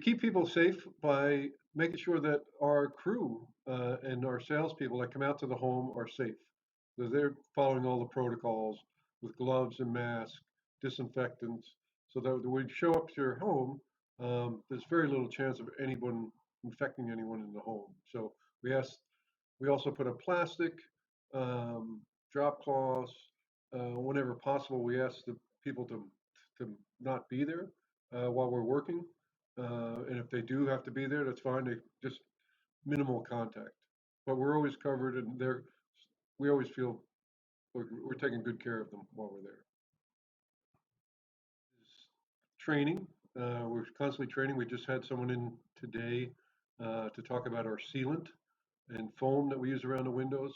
we keep people safe by making sure that our crew and our salespeople that come out to the home are safe. So they're following all the protocols with gloves and masks, disinfectants, so that when we show up to your home, there's very little chance of anyone infecting anyone in the home. So we ask, we also put a plastic um, drop cloths whenever possible. We ask the people to not be there while we're working, and if they do have to be there, that's fine. They just minimal contact, but we're always covered, and we always feel we're taking good care of them while we're there. Training, we're constantly training. We just had someone in today to talk about our sealant and foam that we use around the windows.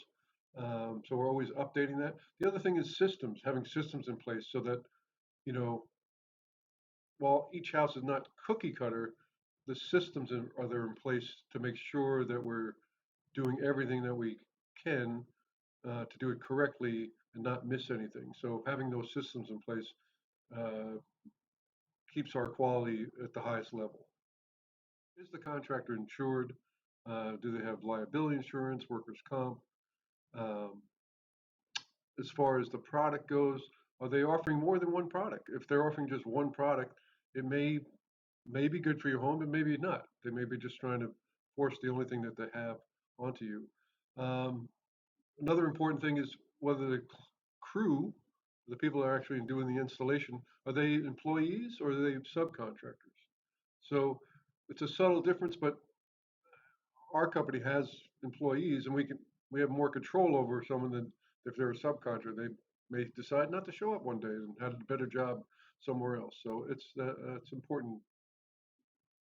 So we're always updating that. The other thing is systems, having systems in place so that, you know, while each house is not cookie cutter, the systems are there in place to make sure that we're doing everything that we can to do it correctly and not miss anything. So having those systems in place uh, keeps our quality at the highest level. Is the contractor insured? Do they have liability insurance, workers' comp? Um, as far as the product goes, are they offering more than one product? If they're offering just one product, it may be good for your home, and maybe not. They may be just trying to force the only thing that they have onto you. Um, Another important thing is whether the crew, the people that are actually doing the installation, are they employees or are they subcontractors? So it's a subtle difference, but our company has employees, and we have more control over someone than if they're a subcontractor. They may decide not to show up one day and had a better job somewhere else. So it's important.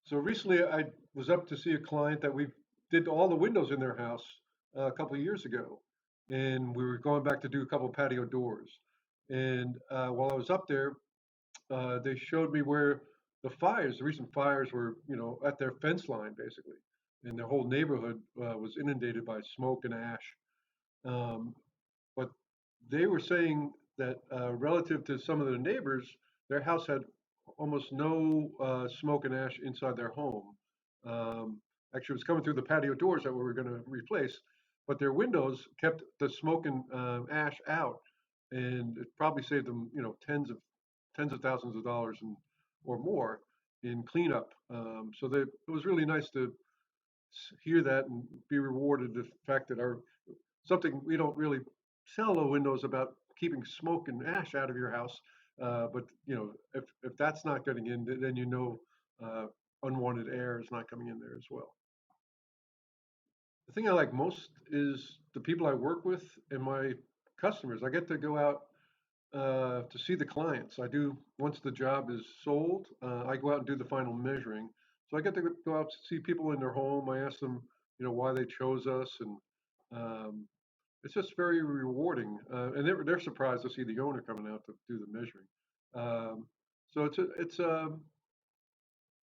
So recently, I was up to see a client that we did all the windows in their house a couple of years ago, and we were going back to do a couple of patio doors. And while I was up there, they showed me where the recent fires were, at their fence line basically, and their whole neighborhood was inundated by smoke and ash. Um, but they were saying that relative to some of the neighbors, their house had almost no smoke and ash inside their home. Actually, it was coming through the patio doors that we were going to replace, but their windows kept the smoke and ash out, and it probably saved them, tens of thousands of dollars or more in cleanup. It was really nice to hear that and be rewarded the fact that our something we don't really sell the windows about keeping smoke and ash out of your house. But if that's not getting in, then uh, unwanted air is not coming in there as well. The thing I like most is the people I work with and my customers. I get to go out to see the clients. I do once the job is sold. I go out and do the final measuring. So I get to go out to see people in their home. I ask them, why they chose us, and um, it's just very rewarding. And they're surprised to see the owner coming out to do the measuring. Um, so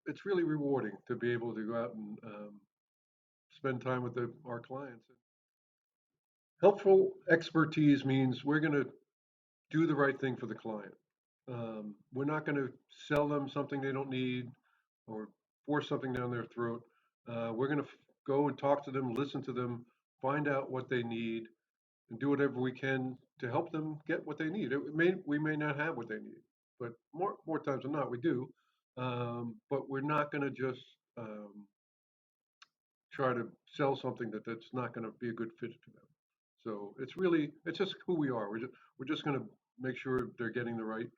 it's really rewarding to be able to go out and spend time with our clients. Helpful expertise means we're going to do the right thing for the client. We're not going to sell them something they don't need or force something down their throat. We're going to go and talk to them, listen to them, find out what they need, and do whatever we can to help them get what they need. We may not have what they need, but more times than not, we do. But we're not going to just um, try to sell something that's not going to be a good fit to them. So it's just who we are. We're just going to make sure they're getting the right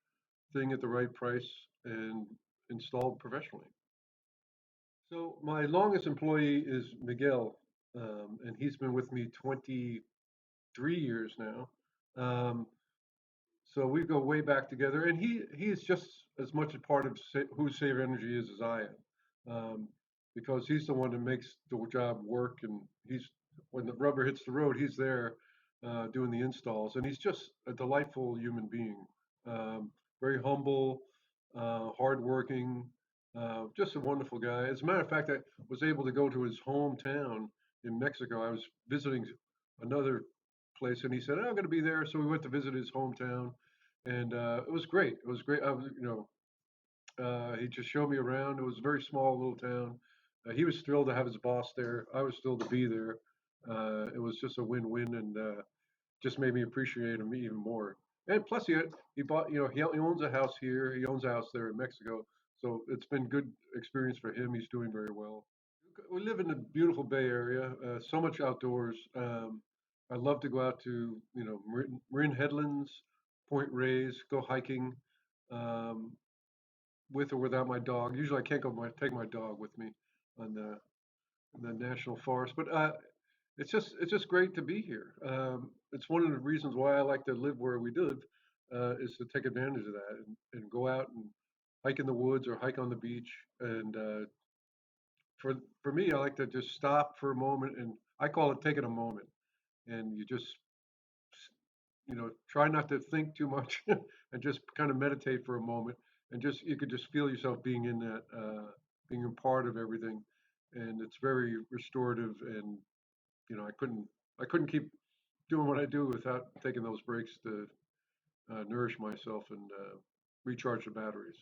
thing at the right price and installed professionally. So my longest employee is Miguel, and he's been with me 23 years now. Um, so we go way back together, and he is just as much a part of who Save Energy is as I am, because he's the one that makes the job work, and he's when the rubber hits the road, he's there doing the installs, and he's just a delightful human being, very humble, hardworking, just a wonderful guy. As a matter of fact, I was able to go to his hometown in Mexico. I was visiting another place, and he said, "Oh, I'm going to be there." So we went to visit his hometown, and it was great. It was great. He just showed me around. It was a very small little town. He was thrilled to have his boss there. I was thrilled to be there. It was just a win-win, and just made me appreciate him even more. And plus, he bought, he owns a house here. He owns a house there in Mexico. So it's been good experience for him. He's doing very well. We live in the beautiful Bay Area. So much outdoors. I love to go out to, Marin Headlands, Point Reyes, go hiking. Um, with or without my dog. Usually, I can't take my dog with me on the national forest, but it's just great to be here. It's one of the reasons why I like to live where we live, is to take advantage of that and go out and hike in the woods or hike on the beach. And for for me, I like to just stop for a moment, and I call it taking a moment. And you just try not to think too much and just kind of meditate for a moment, and just you could just feel yourself being in that, being a part of everything, and it's very restorative. And I couldn't keep doing what I do without taking those breaks to nourish myself and recharge the batteries.